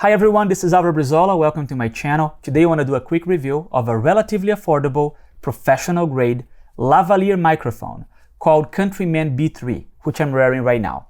Hi everyone, this is Álvaro Brizola. Welcome to my channel. Today I want to do a quick review of a relatively affordable, professional grade lavalier microphone called Countryman B3, which I'm wearing right now.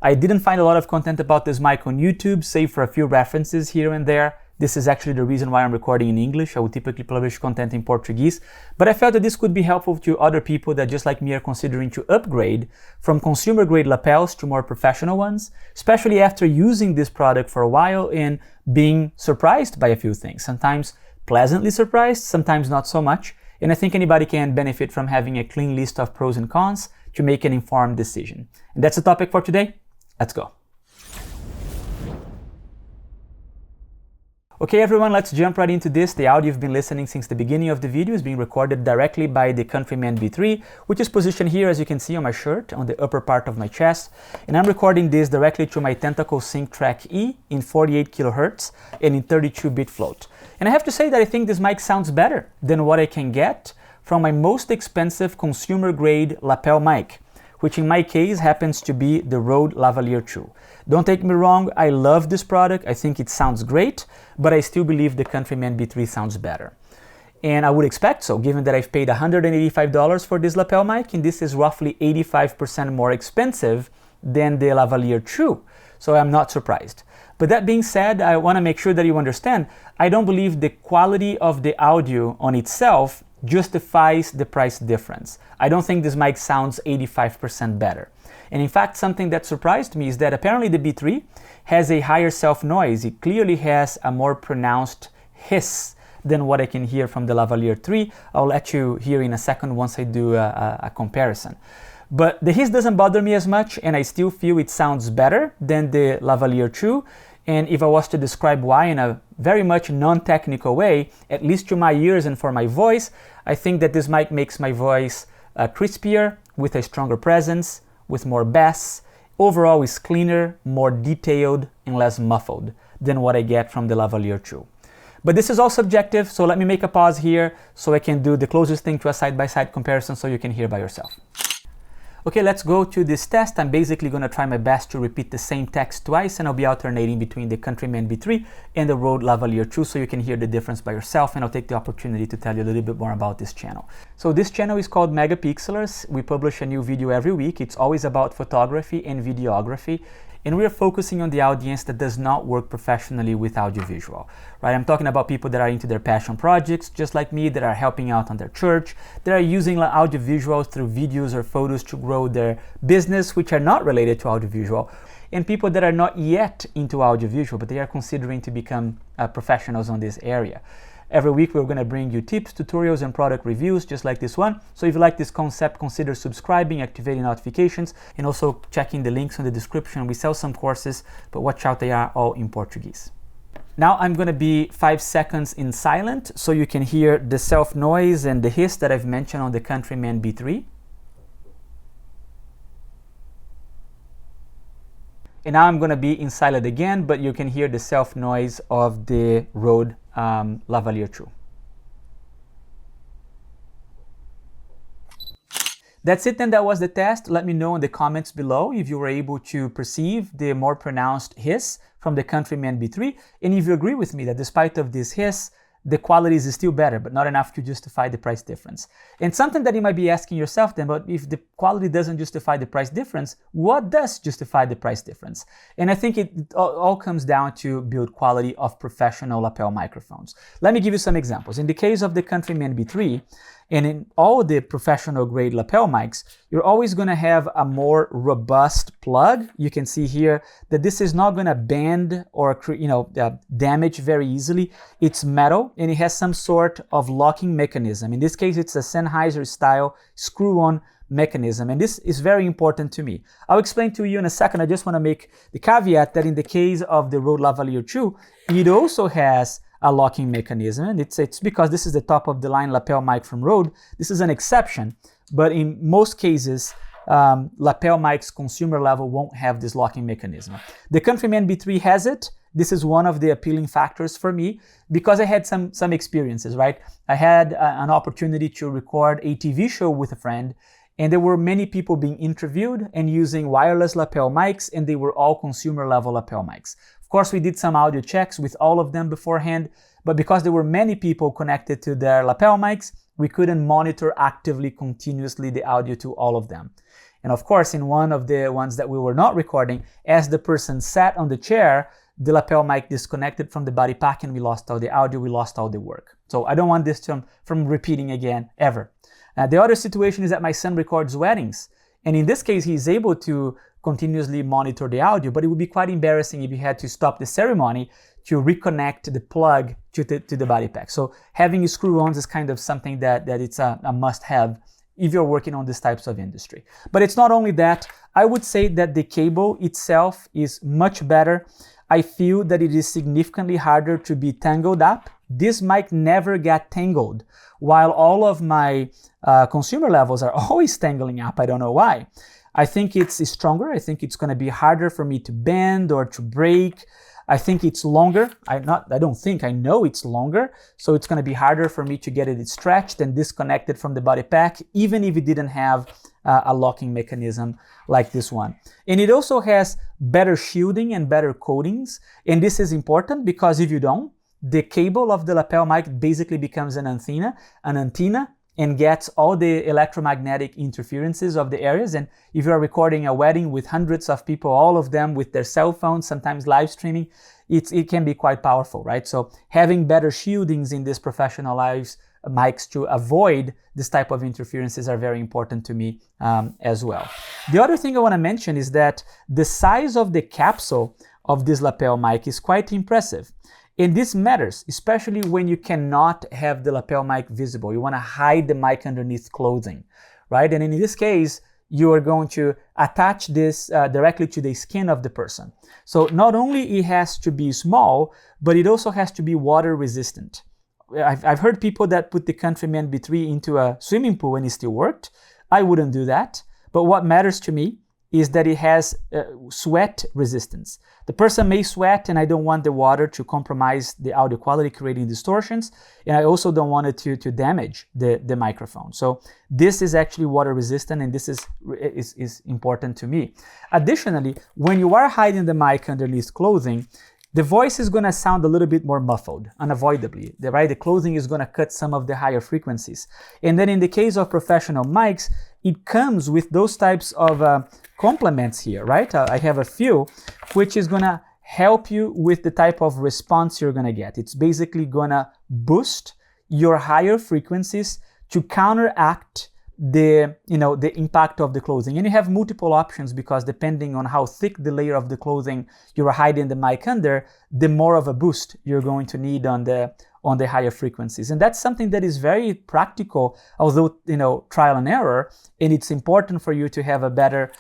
I didn't find a lot of content about this mic on YouTube, save for a few references here and there. This is actually the reason why I'm recording in English. I would typically publish content in Portuguese, but I felt that this could be helpful to other people that just like me are considering to upgrade from consumer grade lapels to more professional ones, especially after using this product for a while and being surprised by a few things. Sometimes pleasantly surprised, sometimes not so much. And I think anybody can benefit from having a clean list of pros and cons to make an informed decision. And that's the topic for today. Let's go. Okay everyone, let's jump right into this. The audio you've been listening since the beginning of the video is being recorded directly by the Countryman B3, which is positioned here, as you can see on my shirt, on the upper part of my chest. And I'm recording this directly to my Tentacle Sync Track E in 48 kHz and in 32-bit float. And I have to say that I think this mic sounds better than what I can get from my most expensive consumer grade lapel mic, which in my case happens to be the Rode Lavalier 2. Don't take me wrong, I love this product, I think it sounds great, but I still believe the Countryman B3 sounds better. And I would expect so, given that I've paid $185 for this lapel mic, and this is roughly 85% more expensive than the Lavalier 2, so I'm not surprised. But that being said, I want to make sure that you understand, I don't believe the quality of the audio on itself justifies the price difference. I don't think this mic sounds 85% better. And in fact, something that surprised me is that apparently the B3 has a higher self-noise. It clearly has a more pronounced hiss than what I can hear from the Lavalier 3. I'll let you hear in a second once I do a comparison. But the hiss doesn't bother me as much, and I still feel it sounds better than the Lavalier 2. And if I was to describe why in a very much non-technical way, at least to my ears and for my voice, I think that this mic makes my voice crispier, with a stronger presence, with more bass. Overall is cleaner, more detailed, and less muffled than what I get from the Lavalier 2. But this is all subjective, so let me make a pause here so I can do the closest thing to a side-by-side comparison so you can hear by yourself. Okay, let's go to this test. I'm basically going to try my best to repeat the same text twice, and I'll be alternating between the Countryman B3 and the Rode Lavalier 2 so you can hear the difference by yourself, and I'll take the opportunity to tell you a little bit more about this channel. So this channel is called Megapixelers. We publish a new video every week. It's always about photography and videography, and we are focusing on the audience that does not work professionally with audiovisual, right? I'm talking about people that are into their passion projects, just like me, that are helping out on their church, that are using audiovisuals through videos or photos to grow their business, which are not related to audiovisual, and people that are not yet into audiovisual, but they are considering to become professionals on this area. Every week we're going to bring you tips, tutorials, and product reviews just like this one. So if you like this concept, consider subscribing, activating notifications, and also checking the links in the description. We sell some courses, but watch out, they are all in Portuguese. Now I'm going to be 5 seconds in silent so you can hear the self-noise and the hiss that I've mentioned on the Countryman B3. And now I'm going to be in silent again, but you can hear the self-noise of the Rode Lavalier 2. That's it then, that was the test. Let me know in the comments below if you were able to perceive the more pronounced hiss from the Countryman B3, and if you agree with me that despite of this hiss, the quality is still better, but not enough to justify the price difference. And something that you might be asking yourself then, but if the quality doesn't justify the price difference, what does justify the price difference? And I think it all comes down to build quality of professional lapel microphones. Let me give you some examples. In the case of the Countryman B3, and in all the professional grade lapel mics, you're always going to have a more robust plug. You can see here that this is not going to bend or damage very easily. It's metal and it has some sort of locking mechanism. In this case, it's a Sennheiser style screw-on mechanism, and this is very important to me. I'll explain to you in a second. I just want to make the caveat that in the case of the Rode Lavalier 2, it also has a locking mechanism, and it's because this is the top of the line lapel mic from Rode. This is an exception, but in most cases lapel mics consumer level won't have this locking mechanism. The Countryman B3 has it. This is one of the appealing factors for me because I had some experiences, right? I had an opportunity to record a TV show with a friend, and there were many people being interviewed and using wireless lapel mics, and they were all consumer level lapel mics. Of course, we did some audio checks with all of them beforehand, but because there were many people connected to their lapel mics, we couldn't monitor actively, continuously the audio to all of them. And of course, in one of the ones that we were not recording, as the person sat on the chair, the lapel mic disconnected from the body pack and we lost all the audio, we lost all the work. So I don't want this from repeating again, ever. The other situation is that my son records weddings. And in this case, he's able to continuously monitor the audio, but it would be quite embarrassing if you had to stop the ceremony to reconnect the plug to the body pack. So having screw-ons is kind of something that it's a must-have if you're working on these types of industry. But it's not only that. I would say that the cable itself is much better. I feel that it is significantly harder to be tangled up. This mic never got tangled, while all of my consumer levels are always tangling up. I don't know why. I think it's stronger. I think it's going to be harder for me to bend or to break. I think it's longer. I know it's longer. So it's going to be harder for me to get it stretched and disconnected from the body pack, even if it didn't have a locking mechanism like this one. And it also has better shielding and better coatings. And this is important because if you don't, the cable of the lapel mic basically becomes an antenna and gets all the electromagnetic interferences of the areas. And if you're recording a wedding with hundreds of people, all of them with their cell phones, sometimes live streaming, it can be quite powerful, right? So having better shieldings in these professional mics to avoid this type of interferences are very important to me as well. The other thing I want to mention is that the size of the capsule of this lapel mic is quite impressive. And this matters, especially when you cannot have the lapel mic visible. You want to hide the mic underneath clothing, right? And in this case, you are going to attach this directly to the skin of the person. So not only it has to be small, but it also has to be water resistant. I've heard people that put the Countryman B3 into a swimming pool and it still worked. I wouldn't do that. But what matters to me is that it has sweat resistance. The person may sweat and I don't want the water to compromise the audio quality, creating distortions. And I also don't want it to damage the microphone. So this is actually water resistant and this is important to me. Additionally, when you are hiding the mic underneath clothing, the voice is going to sound a little bit more muffled, unavoidably, right? The clothing is going to cut some of the higher frequencies. And then in the case of professional mics, it comes with those types of complements here, right? I have a few, which is going to help you with the type of response you're going to get. It's basically going to boost your higher frequencies to counteract the impact of the clothing. And you have multiple options because depending on how thick the layer of the clothing you're hiding the mic under, the more of a boost you're going to need on the higher frequencies. And that's something that is very practical, although, trial and error. And it's important for you to have a better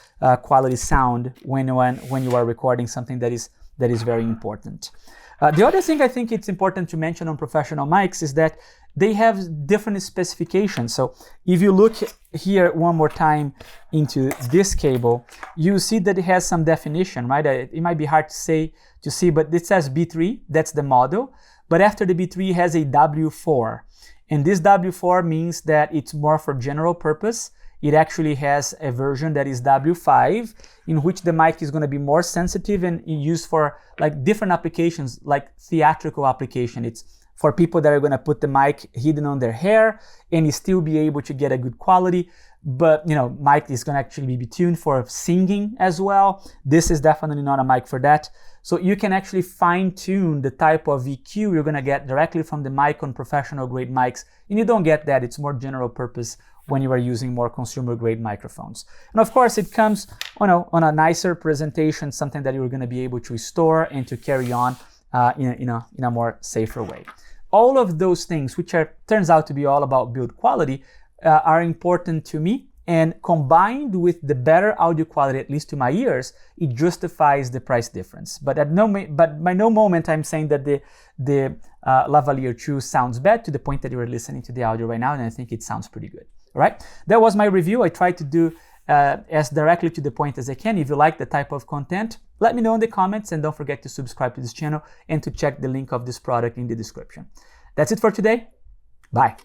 quality sound when you are recording something that is very important. The other thing I think it's important to mention on professional mics is that they have different specifications. So if you look here one more time into this cable, you see that it has some definition, right? It might be hard to see, but it says B3, that's the model. But after the B3 it has a W4. And this W4 means that it's more for general purpose. It actually has a version that is W5, in which the mic is going to be more sensitive and used for like different applications, like theatrical application. It's for people that are going to put the mic hidden on their hair and still be able to get a good quality. But, mic is going to actually be tuned for singing as well. This is definitely not a mic for that. So you can actually fine tune the type of EQ you're going to get directly from the mic on professional grade mics. And you don't get that. It's more general purpose when you are using more consumer grade microphones. And of course it comes on a nicer presentation, something that you're going to be able to store and to carry on in a more safer way. All of those things, which turns out to be all about build quality, are important to me. And combined with the better audio quality, at least to my ears, it justifies the price difference. But by no moment I'm saying that the lavalier 2 sounds bad, to the point that you are listening to the audio right now, and I think it sounds pretty good. All right, that was my review. I tried to do as directly to the point as I can. If you like the type of content, let me know in the comments, and don't forget to subscribe to this channel and to check the link of this product in the description. That's it for today. Bye.